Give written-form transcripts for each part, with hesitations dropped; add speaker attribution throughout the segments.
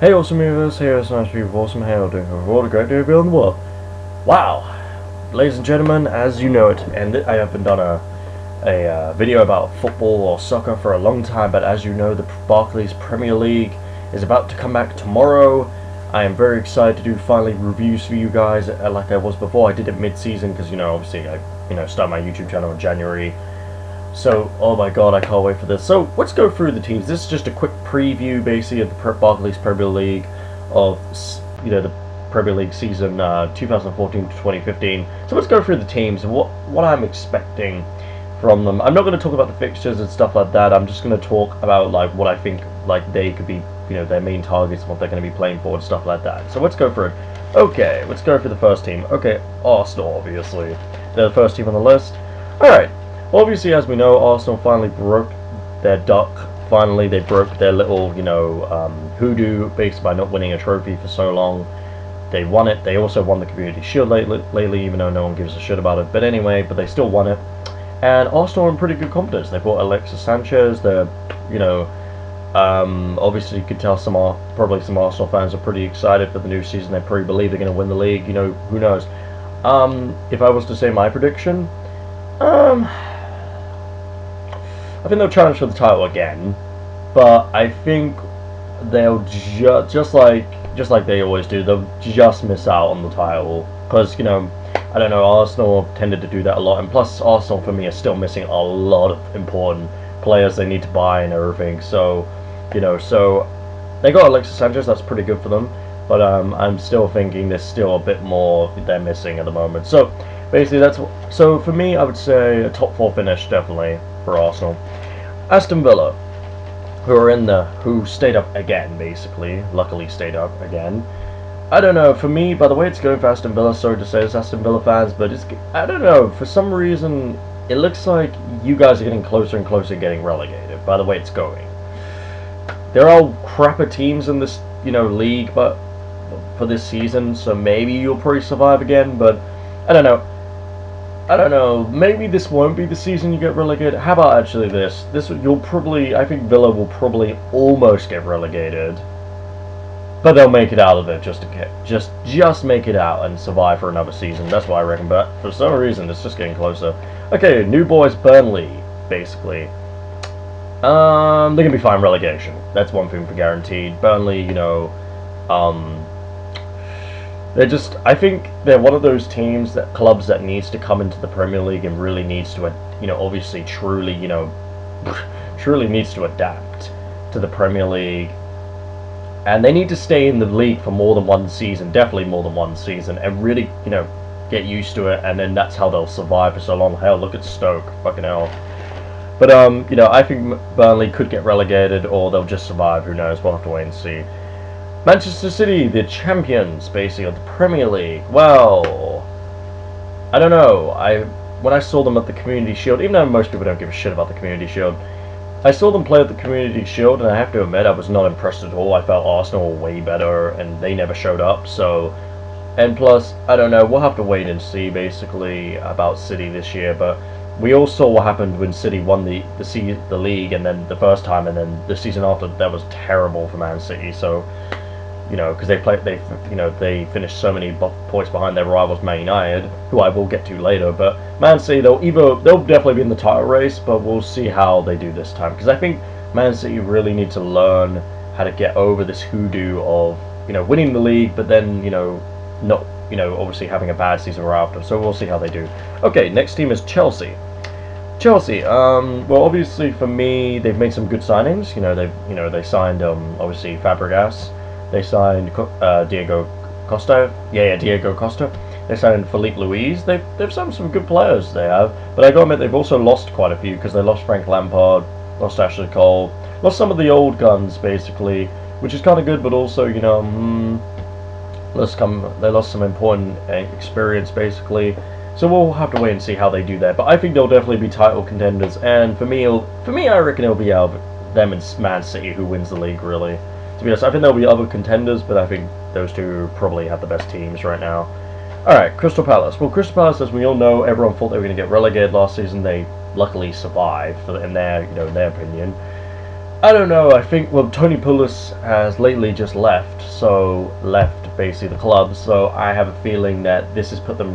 Speaker 1: Hey awesome universe, hey awesome nice people, awesome, how are you doing? What a great day to be in the world. Wow! Ladies and gentlemen, as you know it, and I haven't done a video about football or soccer for a long time, but as you know, the Barclays Premier League is about to come back tomorrow. I am very excited to do finally reviews for you guys like I was before. I did it mid-season because, you know, obviously I started my YouTube channel in January. So, oh my god, I can't wait for this. So, let's go through the teams. This is just a quick preview, basically, of the Barclays Premier League of, the Premier League season 2014-2015. So, let's go through the teams and what I'm expecting from them. I'm not going to talk about the fixtures and stuff like that. I'm just going to talk about, like, what I think, like, they could be, their main targets and what they're going to be playing for and stuff like that. So, let's go through it. Okay, let's go for the first team. Okay, Arsenal, obviously. They're the first team on the list. Alright. Obviously, as we know, Arsenal finally broke their duck. Finally, they broke their little, hoodoo based by not winning a trophy for so long. They won it. They also won the Community Shield lately, even though no one gives a shit about it. But anyway, but they still won it. And Arsenal are in pretty good confidence. They bought Alexis Sanchez. They're, obviously you could tell probably some Arsenal fans are pretty excited for the new season. They probably believe they're going to win the league. Who knows? If I was to say my prediction, I think they'll challenge for the title again, but I think they'll just like they always do. They'll just miss out on the title because I don't know. Arsenal have tended to do that a lot, and plus Arsenal for me are still missing a lot of important players they need to buy and everything. So so they got Alexis Sanchez. That's pretty good for them, but I'm still thinking there's still a bit more they're missing at the moment. So basically so for me, I would say a top 4 finish definitely for Arsenal. Aston Villa, who stayed up again, basically. Luckily stayed up again. I don't know, for me, by the way it's going for Aston Villa, sorry to say this, Aston Villa fans, but I don't know, for some reason, it looks like you guys are getting closer and closer to getting relegated, by the way it's going. There are crapper teams in this, league, but for this season, so maybe you'll probably survive again, but I don't know. Maybe this won't be the season you get relegated. How about actually this? I think Villa will probably almost get relegated, but they'll make it out of it just make it out and survive for another season. That's what I reckon. But for some reason, it's just getting closer. Okay, new boys, Burnley, basically. They're gonna be fine relegation. That's one thing for guaranteed. Burnley, I think they're one of those clubs that needs to come into the Premier League and really needs to, obviously truly needs to adapt to the Premier League. And they need to stay in the league for more than one season, definitely more than one season, and really, get used to it, and then that's how they'll survive for so long. Hell, look at Stoke, fucking hell. But, I think Burnley could get relegated, or they'll just survive, who knows, we'll have to wait and see. Manchester City, the champions, basically, of the Premier League. Well, I don't know. When I saw them at the Community Shield, even though most people don't give a shit about the Community Shield, I saw them play at the Community Shield, and I have to admit, I was not impressed at all. I felt Arsenal were way better, and they never showed up, so... And plus, I don't know, we'll have to wait and see, basically, about City this year, but we all saw what happened when City won the league, and then the first time, and then the season after, that was terrible for Man City, so... because they finished so many points behind their rivals Man United, who I will get to later. But Man City, they'll definitely be in the title race, but we'll see how they do this time. Because I think Man City really need to learn how to get over this hoodoo of winning the league, but then not obviously having a bad season right after. So we'll see how they do. Okay, next team is Chelsea. Chelsea, well, obviously for me, they've made some good signings. They signed obviously Fabregas. They signed Diego Costa. Yeah, Diego Costa. They signed Philippe Luis. They've signed some good players. They have, but I gotta admit they've also lost quite a few because they lost Frank Lampard, lost Ashley Cole, lost some of the old guns basically, which is kind of good, but also they lost some important experience basically. So we'll have to wait and see how they do that. But I think they'll definitely be title contenders. And for me, I reckon it'll be out of them and Man City who wins the league really. To be honest, I think there'll be other contenders, but I think those two probably have the best teams right now. Alright, Crystal Palace. Well, Crystal Palace, as we all know, everyone thought they were going to get relegated last season. They luckily survived, in their opinion. I don't know. I think, well, Tony Pulis has lately just left, basically the club. So I have a feeling that this has put them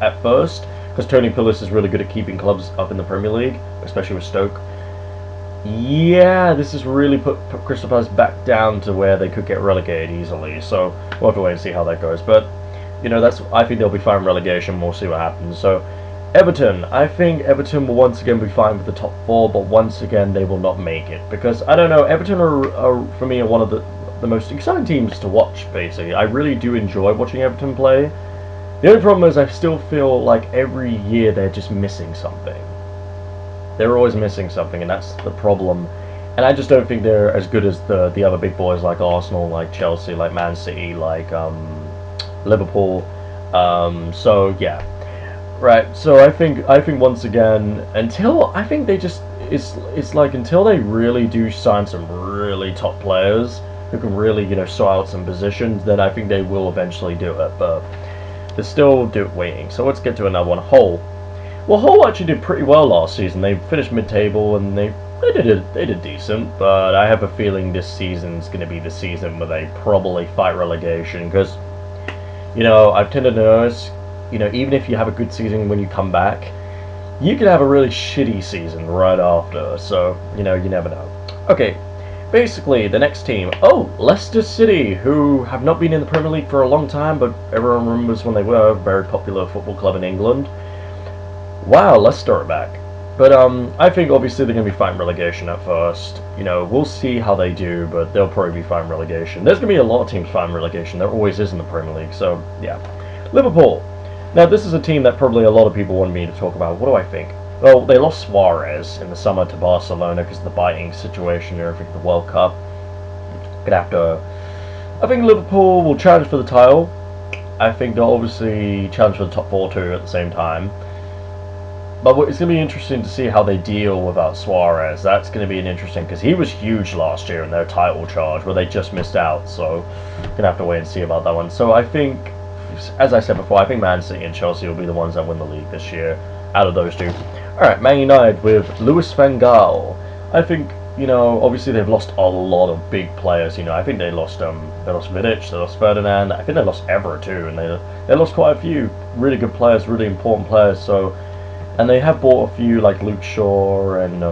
Speaker 1: at first, because Tony Pulis is really good at keeping clubs up in the Premier League, especially with Stoke. Yeah, this has really put Crystal Palace back down to where they could get relegated easily. So we'll have to wait and see how that goes. But you know, I think they'll be fine in relegation. We'll see what happens. So Everton, I think Everton will once again be fine with the top 4, but once again they will not make it, because I don't know. Everton are for me one of the most exciting teams to watch. Basically, I really do enjoy watching Everton play. The only problem is I still feel like every year they're just missing something. They're always missing something, and that's the problem. And I just don't think they're as good as the other big boys like Arsenal, like Chelsea, like Man City, like Liverpool. So yeah, right. So I think once again, until I think they just it's like until they really do sign some really top players who can really, you know, sort out some positions, then I think they will eventually do it. But they're still waiting. So let's get to another one. Hull. Well, Hull actually did pretty well last season. They finished mid-table and they did decent, but I have a feeling this season's going to be the season where they probably fight relegation, because, you know, I've tended to notice, you know, even if you have a good season when you come back, you can have a really shitty season right after, so, you know, you never know. Okay, basically, the next team, Leicester City, who have not been in the Premier League for a long time, but everyone remembers when they were a very popular football club in England. Wow, Leicester are back. But I think obviously they're going to be fighting relegation at first. You know, we'll see how they do, but they'll probably be fighting relegation. There's going to be a lot of teams fighting relegation. There always is in the Premier League, so yeah. Liverpool. Now, this is a team that probably a lot of people want me to talk about. What do I think? Well, they lost Suarez in the summer to Barcelona because of the biting situation and everything, the World Cup. Gonna have to... I think Liverpool will challenge for the title. I think they'll obviously challenge for the top 4 too at the same time. But it's going to be interesting to see how they deal without Suarez. That's going to be an interesting, because he was huge last year in their title charge, where they just missed out. So, going to have to wait and see about that one. So I think, as I said before, I think Man City and Chelsea will be the ones that win the league this year, out of those two. Alright, Man United with Louis van Gaal. I think, you know, obviously they've lost a lot of big players. You know, I think they lost Vidic, they lost Ferdinand, I think they lost Evra too, and they lost quite a few really good players, really important players. So. And they have bought a few, like Luke Shaw and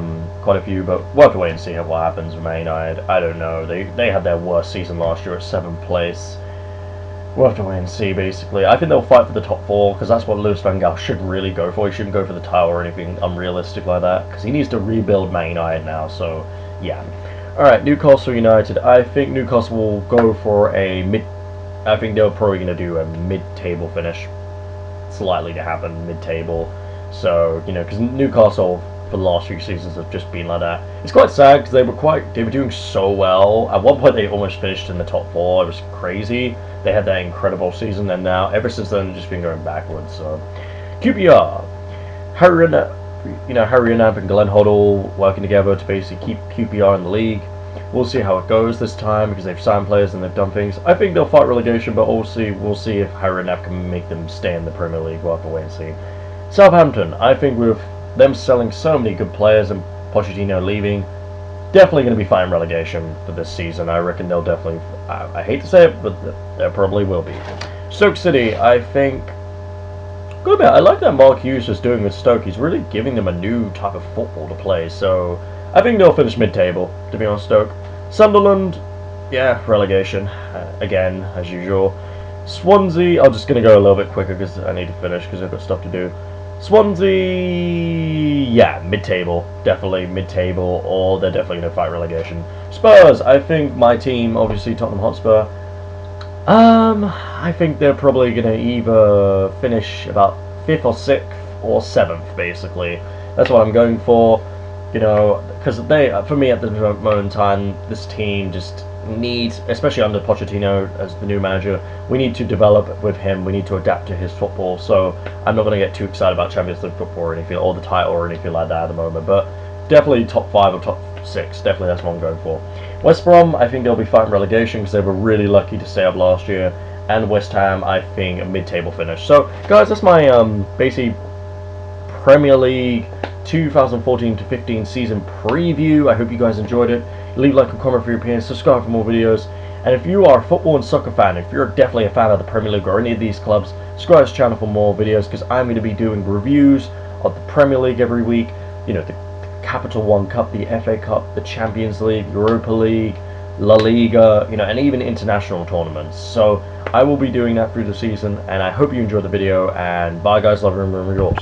Speaker 1: quite a few, but we'll have to wait and see what happens with Man United. I don't know. They had their worst season last year at 7th place. We'll have to wait and see, basically. I think they'll fight for the top 4, because that's what Louis van Gaal should really go for. He shouldn't go for the title or anything unrealistic like that, because he needs to rebuild Man United now, so yeah. Alright, Newcastle United. I think Newcastle will go for a I think they're probably going to do a mid-table finish. It's likely to happen, mid-table. So, you know, because Newcastle for the last few seasons have just been like that. It's quite sad because they were doing so well. At one point they almost finished in the top 4. It was crazy. They had that incredible season, and now ever since then they've just been going backwards. So QPR, Harry Redknapp and Glenn Hoddle working together to basically keep QPR in the league. We'll see how it goes this time, because they've signed players and they've done things. I think they'll fight relegation, but we'll see if Harry Redknapp can make them stay in the Premier League. We'll have to wait and see. Southampton, I think with them selling so many good players and Pochettino leaving, definitely going to be fighting relegation for this season. I reckon they'll definitely, I hate to say it, but there probably will be. Stoke City, I think, good bit. I like that Mark Hughes is doing with Stoke. He's really giving them a new type of football to play, so I think they'll finish mid-table, to be honest, Stoke. Sunderland, yeah, relegation, again, as usual. Swansea, I'm just going to go a little bit quicker because I need to finish because I've got stuff to do. Swansea, yeah, mid-table, definitely mid-table, or they're definitely going to fight relegation. Spurs, I think my team, obviously Tottenham Hotspur, I think they're probably going to either finish about 5th or 6th or 7th, basically. That's what I'm going for, you know, because for me at the moment in time, this team just needs, especially under Pochettino as the new manager, we need to develop with him, we need to adapt to his football, so I'm not going to get too excited about Champions League football or anything, or the title or anything like that at the moment, but definitely top 5 or top 6, definitely that's what I'm going for. West Brom, I think they'll be fighting relegation because they were really lucky to stay up last year, and West Ham, I think a mid-table finish. So guys, that's my basically Premier League 2014 to 15 season preview. I hope you guys enjoyed it. Leave a like and comment for your opinions, subscribe for more videos, and if you are a football and soccer fan, if you're definitely a fan of the Premier League or any of these clubs, subscribe to this channel for more videos, because I'm going to be doing reviews of the Premier League every week, you know, the Capital One Cup, the FA Cup, the Champions League, Europa League, La Liga, you know, and even international tournaments. So I will be doing that through the season, and I hope you enjoyed the video, and bye guys, love you and remember yours.